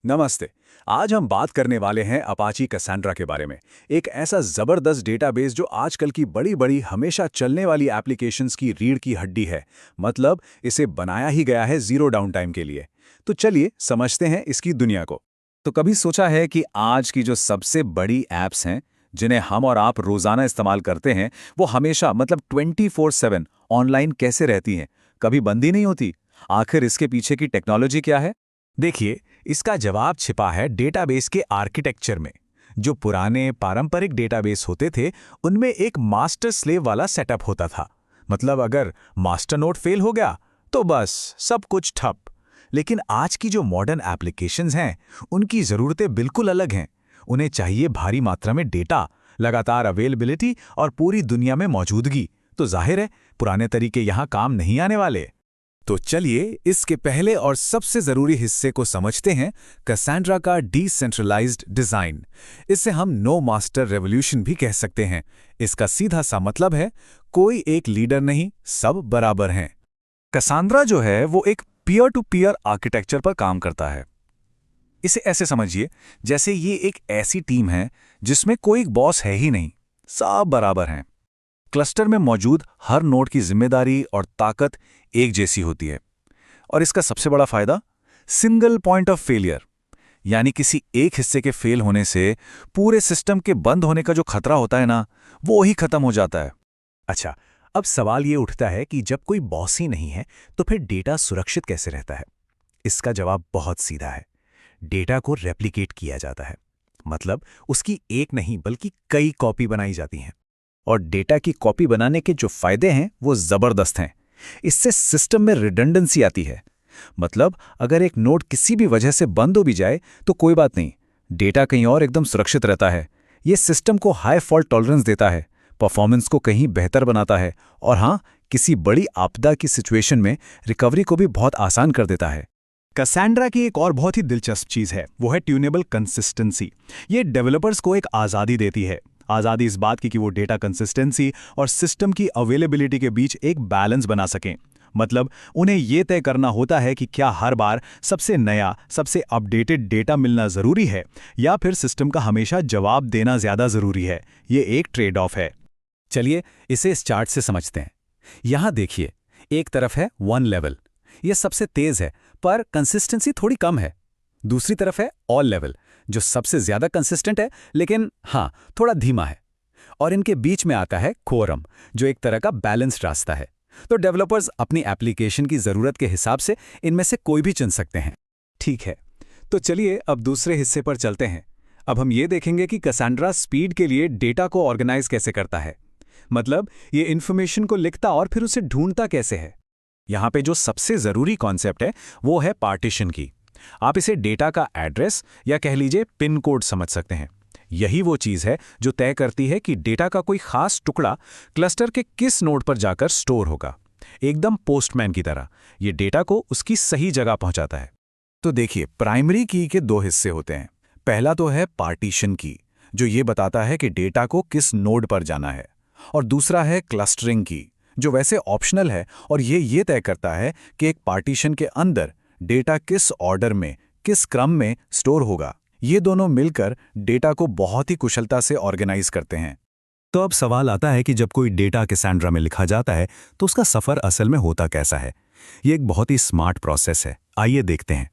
नमस्ते। आज हम बात करने वाले हैं अपाची कैसेंड्रा के बारे में। एक ऐसा जबरदस्त डेटाबेस जो आजकल की बड़ी-बड़ी हमेशा चलने वाली एप्लीकेशंस की रीढ़ की हड्डी है। मतलब इसे बनाया ही गया है जीरो डाउन टाइम के लिए। तो चलिए समझते हैं इसकी दुनिया को। तो कभी सोचा है कि आज की जो सबसे बड़ी ऐप्स हैं, जिन्हें हम और आप रोजाना इस्तेमाल करते हैं, वो हमेशा मतलब 24/7 ऑनलाइन कैसे रहती हैं, कभी बंद ही नहीं होती? आखिर इसके पीछे की टेक्नोलॉजी क्या है? देखिए, इसका जवाब छिपा है डेटाबेस के आर्किटेक्चर में। जो पुराने पारंपरिक डेटाबेस होते थे, उनमें एक मास्टर स्लेव वाला सेटअप होता था। मतलब अगर मास्टर नोड फेल हो गया तो बस सब कुछ ठप। लेकिन आज की जो मॉडर्न एप्लीकेशंस हैं, उनकी ज़रूरतें बिल्कुल अलग हैं। उन्हें चाहिए भारी मात्रा में डेटा, लगातार अवेलेबिलिटी और पूरी दुनिया में मौजूदगी। तो जाहिर है, पुराने तरीके यहाँ काम नहीं आने वाले। तो चलिए इसके पहले और सबसे जरूरी हिस्से को समझते हैं, कैसेंड्रा का डिसेंट्रलाइज्ड डिजाइन। इसे हम नो मास्टर रेवोल्यूशन भी कह सकते हैं। इसका सीधा सा मतलब है, कोई एक लीडर नहीं, सब बराबर हैं। कैसेंड्रा जो है वो एक पीयर टू पीयर आर्किटेक्चर पर काम करता है। इसे ऐसे समझिए, जैसे ये एक ऐसी टीम है जिसमें कोई बॉस है ही नहीं, सब बराबर हैं। क्लस्टर में मौजूद हर नोड की जिम्मेदारी और ताकत एक जैसी होती है। और इसका सबसे बड़ा फायदा, सिंगल पॉइंट ऑफ फेलियर। यानी किसी एक हिस्से के फेल होने से पूरे सिस्टम के बंद होने का जो खतरा होता है ना, वो ही खत्म हो जाता है। अच्छा, अब सवाल ये उठता है कि जब कोई बॉस ही नहीं है तो फिर डेटा सुरक्षित कैसे रहता है? इसका जवाब बहुत सीधा है। डेटा को रेप्लिकेट किया जाता है। मतलब उसकी एक नहीं बल्कि कई कॉपी बनाई जाती हैं। और डेटा की कॉपी बनाने के जो फायदे हैं वो जबरदस्त हैं। इससे सिस्टम में रिडंडेंसी आती है। मतलब अगर एक नोड किसी भी वजह से बंद हो भी जाए तो कोई बात नहीं, डेटा कहीं और एकदम सुरक्षित रहता है। ये सिस्टम को हाई फॉल्ट टॉलरेंस देता है, परफॉर्मेंस को कहीं बेहतर बनाता है और हाँ, किसी बड़ी आपदा की सिचुएशन में रिकवरी को भी बहुत आसान कर देता है। कैसेंड्रा की एक और बहुत ही दिलचस्प चीज है, वो है ट्यूनेबल कंसिस्टेंसी। ये डेवलपर्स को एक आज़ादी देती है। आज़ादी इस बात की कि वो डेटा कंसिस्टेंसी और सिस्टम की अवेलेबिलिटी के बीच एक बैलेंस बना सकें। मतलब उन्हें ये तय करना होता है कि क्या हर बार सबसे नया, सबसे अपडेटेड डेटा मिलना ज़रूरी है या फिर सिस्टम का हमेशा जवाब देना ज़्यादा ज़रूरी है। ये एक ट्रेड ऑफ है। चलिए इसे इस चार्ट से समझते हैं। यहाँ देखिए, एक तरफ है वन लेवल, ये सबसे तेज है पर कंसिस्टेंसी थोड़ी कम है। दूसरी तरफ है ऑल लेवल, जो सबसे ज्यादा कंसिस्टेंट है लेकिन हाँ, थोड़ा धीमा है। और इनके बीच में आता है कोरम, जो एक तरह का बैलेंस्ड रास्ता है। तो डेवलपर्स अपनी एप्लीकेशन की जरूरत के हिसाब से इनमें से कोई भी चुन सकते हैं। ठीक है, तो चलिए अब दूसरे हिस्से पर चलते हैं। अब हम ये देखेंगे कि कैसेंड्रा स्पीड के लिए डेटा को ऑर्गेनाइज कैसे करता है। मतलब ये इन्फॉर्मेशन को लिखता और फिर उसे ढूंढता कैसे है। यहाँ पे जो सबसे जरूरी कॉन्सेप्ट है वो है पार्टीशन की। आप इसे डेटा का एड्रेस या कह लीजिए पिन कोड समझ सकते हैं। यही वो चीज़ है जो तय करती है कि डेटा का कोई खास टुकड़ा क्लस्टर के किस नोड पर जाकर स्टोर होगा। एकदम पोस्टमैन की तरह ये डेटा को उसकी सही जगह पहुंचाता है। तो देखिए, प्राइमरी की के दो हिस्से होते हैं। पहला तो है पार्टीशन की, जो ये बताता है कि डेटा को किस नोड पर जाना है। और दूसरा है क्लस्टरिंग की, जो वैसे ऑप्शनल है और ये तय करता है कि एक पार्टीशन के अंदर डेटा किस ऑर्डर में, किस क्रम में स्टोर होगा। ये दोनों मिलकर डेटा को बहुत ही कुशलता से ऑर्गेनाइज करते हैं। तो अब सवाल आता है कि जब कोई डेटा कैसेंड्रा में लिखा जाता है तो उसका सफ़र असल में होता कैसा है। ये एक बहुत ही स्मार्ट प्रोसेस है। आइए देखते हैं।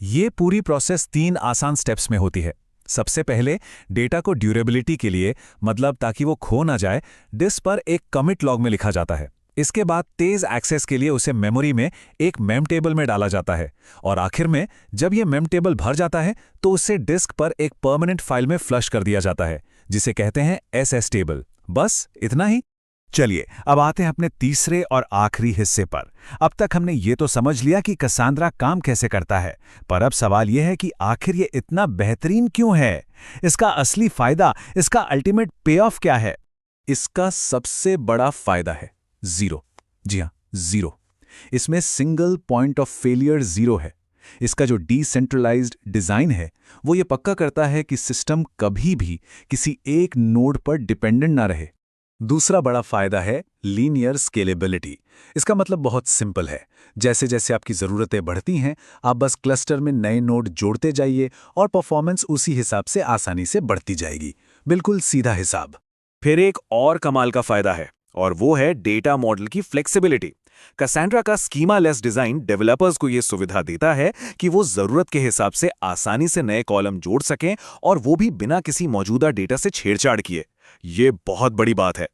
ये पूरी प्रोसेस 3 आसान स्टेप्स में होती है। सबसे पहले डेटा को ड्यूरेबिलिटी के लिए, मतलब ताकि वो खो ना जाए, डिस्क पर एक कमिट लॉग में लिखा जाता है। इसके बाद तेज एक्सेस के लिए उसे मेमोरी में एक मेम टेबल में डाला जाता है। और आखिर में जब ये मेम टेबल भर जाता है तो उसे डिस्क पर एक परमानेंट फाइल में फ्लश कर दिया जाता है, जिसे कहते हैं एसएस टेबल। बस इतना ही। चलिए अब आते हैं अपने तीसरे और आखिरी हिस्से पर। अब तक हमने ये तो समझ लिया कि कैसेंड्रा काम कैसे करता है, पर अब सवाल यह है कि आखिर ये इतना बेहतरीन क्यों है। इसका असली फायदा, इसका अल्टीमेट पे ऑफ क्या है? इसका सबसे बड़ा फायदा है जीरो। जी हाँ, जीरो। इसमें single point of failure zero है। इसका जो डिसेंट्रलाइज्ड डिजाइन है वो ये पक्का करता है कि सिस्टम कभी भी किसी एक नोड पर डिपेंडेंट ना रहे। दूसरा बड़ा फायदा है लीनियर स्केलेबिलिटी। इसका मतलब बहुत सिंपल है। जैसे जैसे आपकी ज़रूरतें बढ़ती हैं, आप बस क्लस्टर में नए नोड जोड़ते जाइए और परफॉर्मेंस उसी हिसाब से आसानी से बढ़ती जाएगी। बिल्कुल सीधा हिसाब। फिर एक और कमाल का फायदा है, और वो है डेटा मॉडल की फ्लेक्सिबिलिटी। कैसेंड्रा का स्कीमा लेस डिजाइन डेवलपर्स को यह सुविधा देता है कि वो जरूरत के हिसाब से आसानी से नए कॉलम जोड़ सकें, और वो भी बिना किसी मौजूदा डेटा से छेड़छाड़ किए। ये बहुत बड़ी बात है।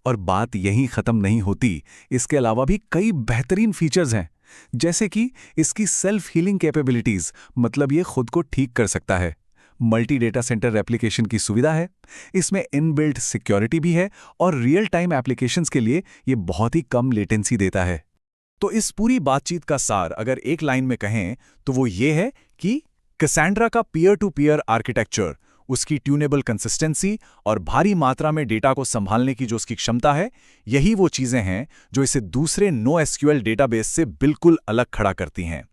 और बात यहीं ख़त्म नहीं होती। इसके अलावा भी कई बेहतरीन फीचर्स हैं, जैसे कि इसकी सेल्फ हीलिंग कैपेबिलिटीज़, मतलब ये खुद को ठीक कर सकता है। मल्टी डेटा सेंटर रेप्लिकेशन की सुविधा है। इसमें इनबिल्ट सिक्योरिटी भी है और रियल टाइम एप्लीकेशंस के लिए ये बहुत ही कम लेटेंसी देता है। तो इस पूरी बातचीत का सार अगर एक लाइन में कहें तो वो ये है कि कैसेंड्रा का पीयर टू पीयर आर्किटेक्चर, उसकी ट्यूनेबल कंसिस्टेंसी और भारी मात्रा में डेटा को संभालने की जो उसकी क्षमता है, यही वो चीजें हैं जो इसे दूसरे नो एसक्यूएल डेटाबेस से बिल्कुल अलग खड़ा करती हैं।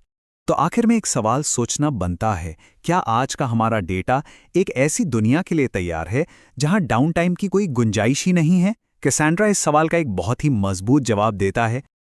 तो आखिर में एक सवाल सोचना बनता है, क्या आज का हमारा डेटा एक ऐसी दुनिया के लिए तैयार है जहां डाउन टाइम की कोई गुंजाइश ही नहीं है? कैसेंड्रा इस सवाल का एक बहुत ही मजबूत जवाब देता है।